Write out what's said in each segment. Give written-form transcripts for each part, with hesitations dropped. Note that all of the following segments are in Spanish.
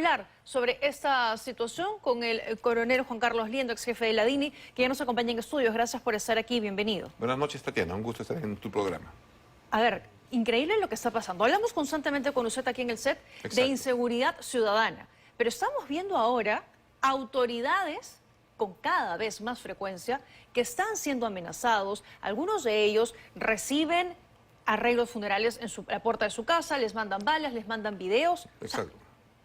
Hablar sobre esta situación con el coronel Juan Carlos Liendo, ex jefe de la DINI, que ya nos acompaña en estudios. Gracias por estar aquí, bienvenido. Buenas noches, Tatiana, un gusto estar en tu programa. A ver, increíble lo que está pasando. Hablamos constantemente con usted aquí en el set de inseguridad ciudadana, pero estamos viendo ahora autoridades con cada vez más frecuencia que están siendo amenazados. Algunos de ellos reciben arreglos funerales en la puerta de su casa, les mandan balas, les mandan videos. Exacto.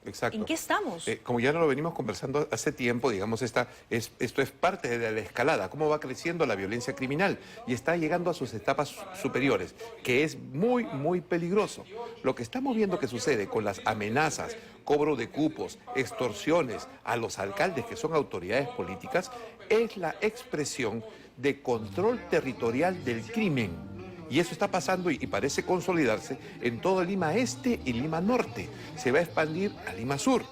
Exacto. ¿En qué estamos? Como ya lo venimos conversando hace tiempo, digamos, esto es parte de la escalada, cómo va creciendo la violencia criminal y está llegando a sus etapas superiores, que es muy, muy peligroso. Lo que estamos viendo que sucede con las amenazas, cobro de cupos, extorsiones a los alcaldes que son autoridades políticas, es la expresión de control territorial del crimen. Y eso está pasando y parece consolidarse en todo Lima Este y Lima Norte. Se va a expandir a Lima Sur.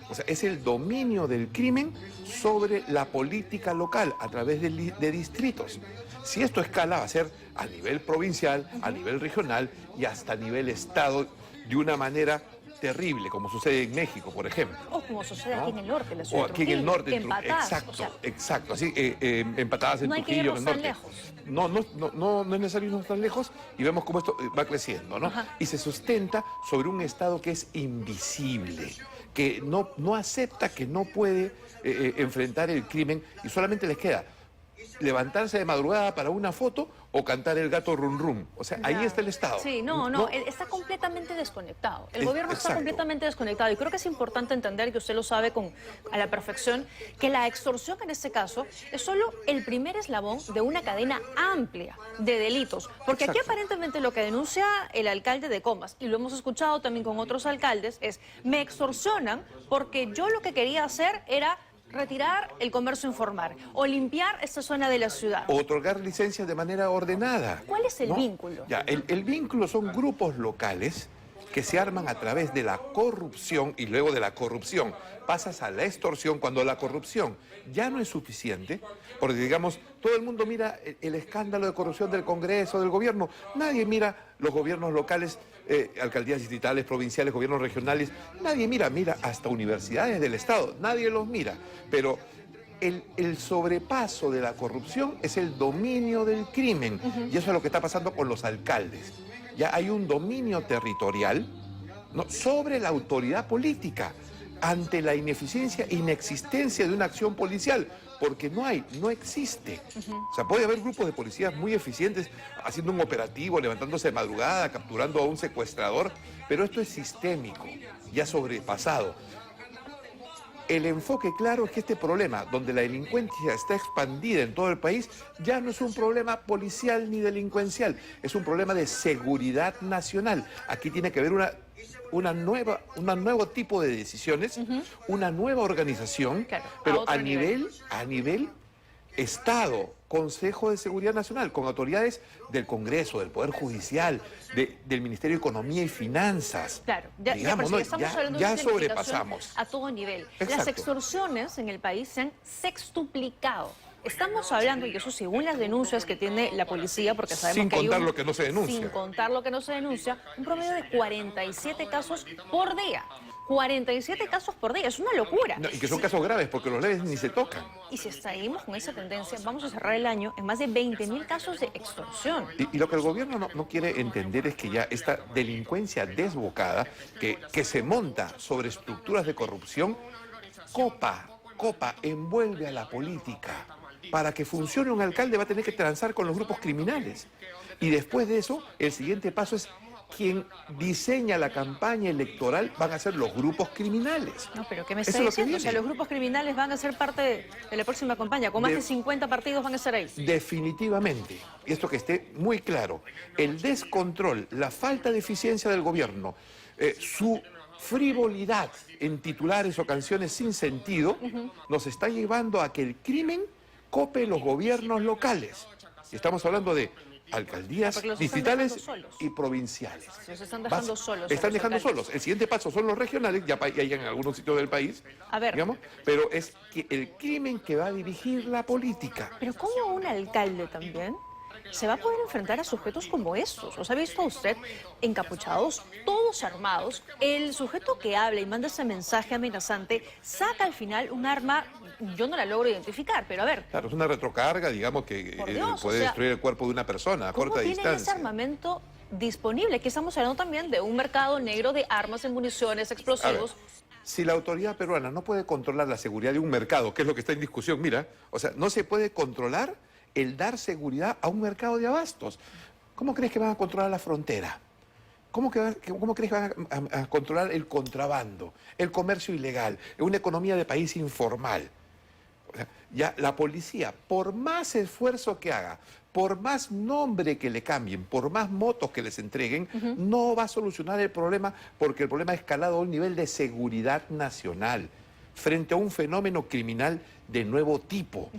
O sea, es el dominio del crimen sobre la política local a través de distritos. Si esto escala, va a ser a nivel provincial, a nivel regional y hasta a nivel estado de una manera terrible, como sucede en México, por ejemplo. O como sucede aquí en el norte, la ciudad o aquí en el norte, empatadas. Exacto, exacto. Así, empatadas en Trujillo, en el norte. No es necesario irnos tan lejos y vemos cómo esto va creciendo, ¿no? Ajá. Y se sustenta sobre un Estado que es invisible, que no acepta, que no puede enfrentar el crimen y solamente les queda levantarse de madrugada para una foto o cantar el gato rum rum. O sea, ahí está el Estado. Sí, no, está completamente desconectado. El gobierno está exacto. completamente desconectado y creo que es importante entender, que usted lo sabe a la perfección, que la extorsión en este caso es solo el primer eslabón de una cadena amplia de delitos. Porque aquí aparentemente lo que denuncia el alcalde de Comas, y lo hemos escuchado también con otros alcaldes, es: me extorsionan porque yo lo que quería hacer era retirar el comercio informal o limpiar esta zona de la ciudad. O otorgar licencias de manera ordenada. ¿Cuál es el vínculo? Ya, el vínculo son grupos locales que se arman a través de la corrupción y luego de la corrupción pasas a la extorsión cuando la corrupción ya no es suficiente, porque digamos, todo el mundo mira el escándalo de corrupción del Congreso, del gobierno, nadie mira los gobiernos locales, alcaldías distritales, provinciales, gobiernos regionales, nadie mira hasta universidades del Estado, nadie los mira, pero el sobrepaso de la corrupción es el dominio del crimen, y eso es lo que está pasando con los alcaldes. Ya hay un dominio territorial, ¿no?, sobre la autoridad política ante la ineficiencia e inexistencia de una acción policial, porque no existe. O sea, puede haber grupos de policías muy eficientes haciendo un operativo, levantándose de madrugada, capturando a un secuestrador, pero esto es sistémico, ya sobrepasado. El enfoque claro es que este problema, donde la delincuencia está expandida en todo el país, ya no es un problema policial ni delincuencial, es un problema de seguridad nacional. Aquí tiene que haber un nuevo tipo de decisiones, una nueva organización, claro, pero a nivel Estado, Consejo de Seguridad Nacional, con autoridades del Congreso, del Poder Judicial, del Ministerio de Economía y Finanzas. Claro, ya sobrepasamos. A todo nivel. Exacto. Las extorsiones en el país se han sextuplicado. Estamos hablando, y eso según las denuncias que tiene la policía, porque sabemos sin que contar lo que no se denuncia. Sin contar lo que no se denuncia, un promedio de 47 casos por día. 47 casos por día, es una locura. No, y que son casos graves, porque los leves ni se tocan. Y si seguimos con esa tendencia, vamos a cerrar el año en más de 20.000 casos de extorsión. Y lo que el gobierno no quiere entender es que ya esta delincuencia desbocada, que se monta sobre estructuras de corrupción, envuelve a la política. Para que funcione un alcalde va a tener que transar con los grupos criminales. Y después de eso, el siguiente paso es: quien diseña la campaña electoral van a ser los grupos criminales. No, pero ¿qué me está diciendo? O sea, los grupos criminales van a ser parte de la próxima campaña, con más de 50 partidos van a estar ahí. Definitivamente. Y esto que esté muy claro, el descontrol, la falta de eficiencia del gobierno, su frivolidad en titulares o canciones sin sentido, nos está llevando a que el crimen cope los gobiernos locales. Y estamos hablando de alcaldías distritales y provinciales. Los están dejando solos. Están dejando solos. El siguiente paso son los regionales, ya hay en algunos sitios del país, a ver, digamos, pero es que el crimen que va a dirigir la política. Pero ¿cómo un alcalde también se va a poder enfrentar a sujetos como estos. ¿Los ha visto usted encapuchados, todos armados? El sujeto que habla y manda ese mensaje amenazante saca al final un arma, yo no la logro identificar, pero a ver. Claro, es una retrocarga, digamos, que Por Dios, puede o sea, destruir el cuerpo de una persona a ¿cómo corta tienen distancia. ese armamento disponible? Aquí estamos hablando también de un mercado negro de armas y municiones, explosivos. Si la autoridad peruana no puede controlar la seguridad de un mercado, que es lo que está en discusión, mira, o sea, no se puede controlar el dar seguridad a un mercado de abastos. ¿Cómo crees que van a controlar la frontera? ¿Cómo crees que van a controlar el contrabando, el comercio ilegal, una economía de país informal? O sea, ya la policía, por más esfuerzo que haga, por más nombre que le cambien, por más motos que les entreguen, no va a solucionar el problema, porque el problema ha escalado a un nivel de seguridad nacional frente a un fenómeno criminal de nuevo tipo,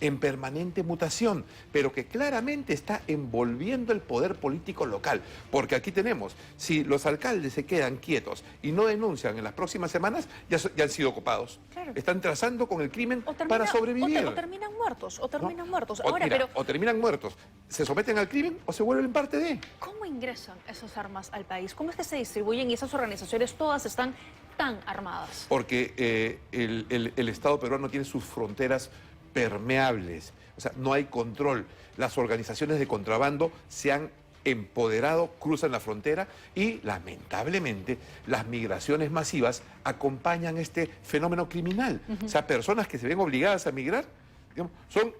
en permanente mutación, pero que claramente está envolviendo el poder político local. Porque aquí tenemos, si los alcaldes se quedan quietos y no denuncian en las próximas semanas, ya han sido ocupados. Claro. Están trazando con el crimen O para sobrevivir. o terminan muertos, ¿No? muertos. O, Ahora, mira, pero o terminan muertos, se someten al crimen o se vuelven parte de. ¿cómo ingresan esas armas al país? ¿Cómo es que se distribuyen y esas organizaciones todas están tan armadas? Porque el Estado peruano tiene sus fronteras permeables, o sea, no hay control. Las organizaciones de contrabando se han empoderado, cruzan la frontera y, lamentablemente, las migraciones masivas acompañan este fenómeno criminal. O sea, personas que se ven obligadas a migrar, digamos, son,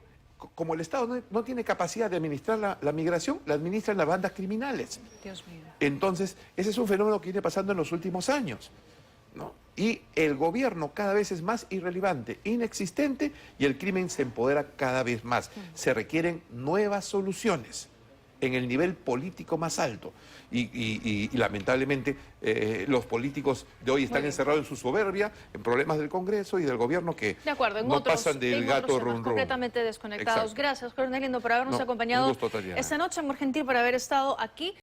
como el Estado no tiene capacidad de administrar la migración, la administran las bandas criminales. Dios mío. Entonces, ese es un fenómeno que viene pasando en los últimos años, ¿no? Y el gobierno cada vez es más irrelevante, inexistente, y el crimen se empodera cada vez más. Se requieren nuevas soluciones en el nivel político más alto. Y lamentablemente los políticos de hoy están encerrados en su soberbia, en problemas del Congreso y del gobierno que De acuerdo, no pasan del gato temas run run. completamente desconectados. Exacto. Gracias, Coronel Lindo, por habernos No, acompañado un gusto, Tatiana. esta noche, muy gentil por haber estado aquí.